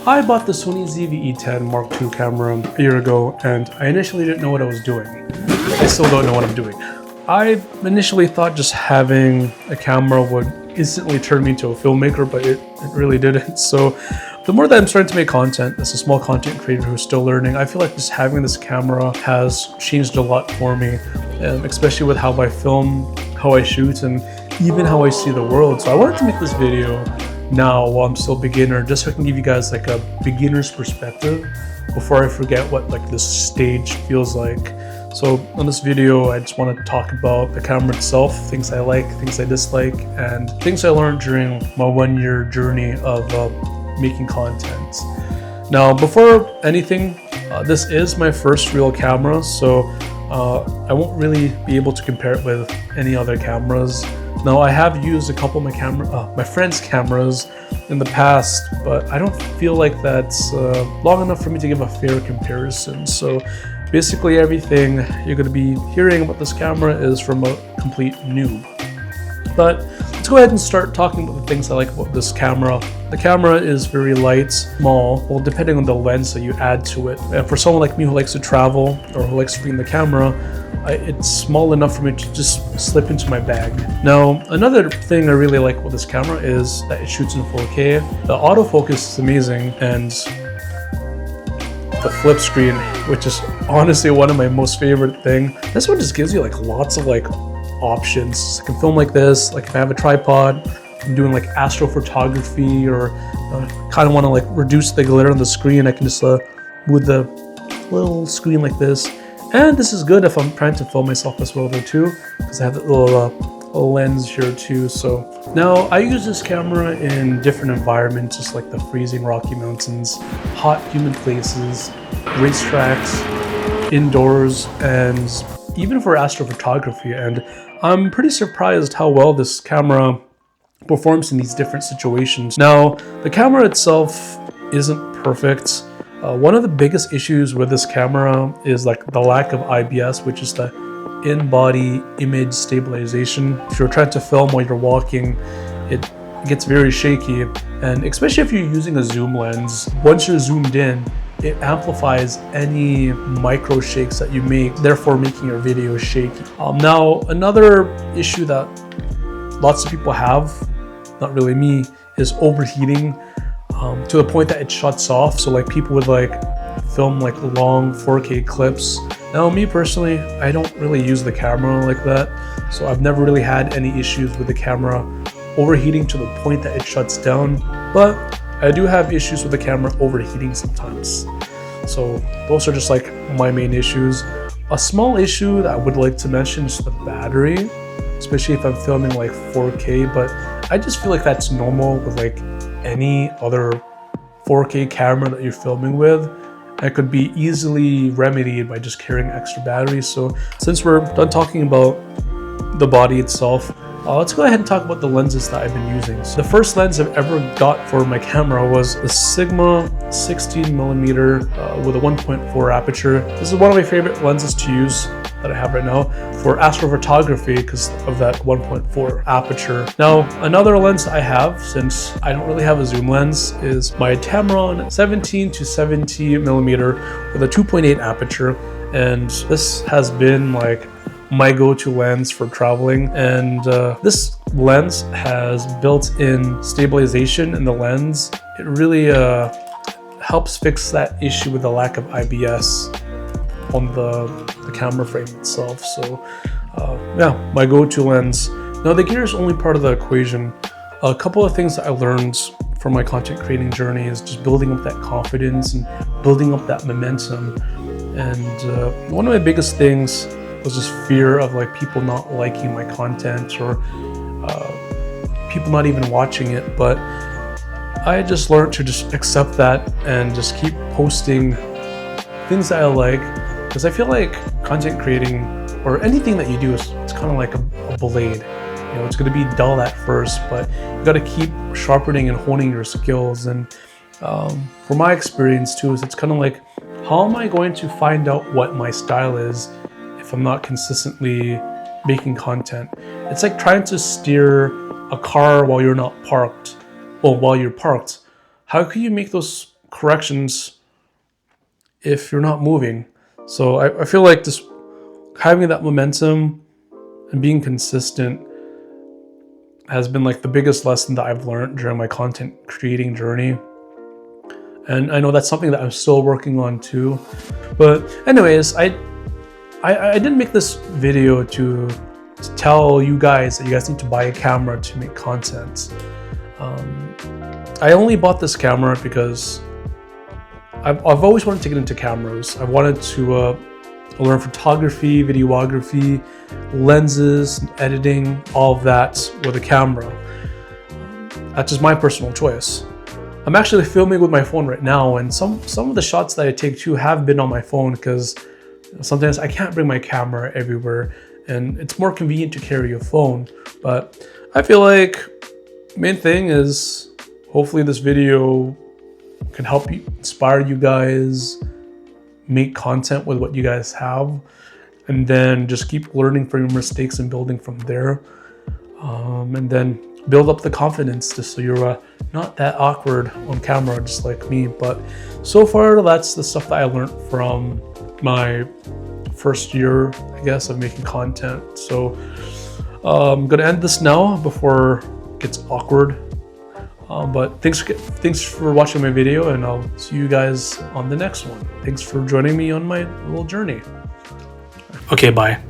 I bought the Sony ZV-E10 II camera a year ago, and I initially didn't know what I was doing. I still don't know what I'm doing. I initially thought just having a camera would instantly turn me into a filmmaker, but it really didn't. So the more that I'm starting to make content as a small content creator who's still learning, I feel like just having this camera has changed a lot for me, especially with how I film, how I shoot, and even how I see the world. So I wanted to make this video now while I'm still a beginner, just so I can give you guys like a beginner's perspective before I forget what like this stage feels like. So on this video, I just want to talk about the camera itself, things I like, things I dislike, and things I learned during my 1-year journey of making content. Now, before anything, this is my first real camera, so I won't really be able to compare it with any other cameras. Now, I have used a couple of my friends' cameras in the past, but I don't feel like that's long enough for me to give a fair comparison. So basically everything you're going to be hearing about this camera is from a complete noob. But let's go ahead and start talking about the things I like about this camera. The camera is very light, small, well, depending on the lens that you add to it. And for someone like me who likes to travel or who likes to bring the camera, it's small enough for me to just slip into my bag. Now, another thing I really like with this camera is that it shoots in 4K. The autofocus is amazing, and the flip screen, which is honestly one of my most favorite things. This one just gives you like lots of like options. I can film like this, like if I have a tripod, I'm doing like astrophotography, or kind of want to like reduce the glare on the screen, I can just move the little screen like this. And this is good if I'm trying to film myself as well though too, because I have that little lens here too. So now I use this camera in different environments, just like the freezing Rocky Mountains, hot humid places, racetracks, indoors, and even for astrophotography. And I'm pretty surprised how well this camera performs in these different situations. Now, the camera itself isn't perfect. One of the biggest issues with this camera is like the lack of IBS, which is the in-body image stabilization. If you're trying to film while you're walking, it gets very shaky, and especially if you're using a zoom lens, once you're zoomed in, it amplifies any micro shakes that you make, therefore making your video shaky. Now, another issue that lots of people have, not really me, is overheating to the point that it shuts off. So like people would like film like long 4K clips. Now, me personally, I don't really use the camera like that, so I've never really had any issues with the camera overheating to the point that it shuts down, but I do have issues with the camera overheating sometimes. So those are just like my main issues. A small issue that I would like to mention is the battery, especially if I'm filming like 4K, but I just feel like that's normal with like any other 4K camera that you're filming with. It could be easily remedied by just carrying extra batteries. So since we're done talking about the body itself, let's go ahead and talk about the lenses that I've been using. So the first lens I've ever got for my camera was the Sigma 16mm with a 1.4 aperture. This is one of my favorite lenses to use that I have right now for astrophotography because of that 1.4 aperture. Now, another lens I have, since I don't really have a zoom lens, is my Tamron 17 to 70mm with a 2.8 aperture, and this has been like my go-to lens for traveling. And this lens has built-in stabilization in the lens. It really helps fix that issue with the lack of IBS on the camera frame itself. So yeah, my go-to lens. Now, the gear is only part of the equation. A couple of things that I learned from my content creating journey is just building up that confidence and building up that momentum. And one of my biggest things was just fear of like people not liking my content, or people not even watching it. But I just learned to just accept that and just keep posting things that I like, because I feel like content creating or anything that you do is, it's kind of like a blade. You know, it's going to be dull at first, but you got to keep sharpening and honing your skills. And for my experience too, is it's kind of like, how am I going to find out what my style is if I'm not consistently making content? It's like trying to steer a car while you're not parked, or while you're parked. How can you make those corrections if you're not moving. So I feel like just having that momentum and being consistent has been like the biggest lesson that I've learned during my content creating journey. And I know that's something that I'm still working on too. But anyways, I didn't make this video to tell you guys that you guys need to buy a camera to make content. I only bought this camera because I've always wanted to get into cameras. I wanted to learn photography, videography, lenses, editing, all of that with a camera. That's just my personal choice. I'm actually filming with my phone right now, and some of the shots that I take too have been on my phone because sometimes I can't bring my camera everywhere and it's more convenient to carry a phone. But I feel like main thing is hopefully this video can help you, inspire you guys, make content with what you guys have, and then just keep learning from your mistakes and building from there. And then build up the confidence just so you're not that awkward on camera just like me. But so far that's the stuff that I learned from my first year, I guess, of making content. So I'm gonna end this now before it gets awkward. But thanks for watching my video, and I'll see you guys on the next one. Thanks for joining me on my little journey. Okay, bye.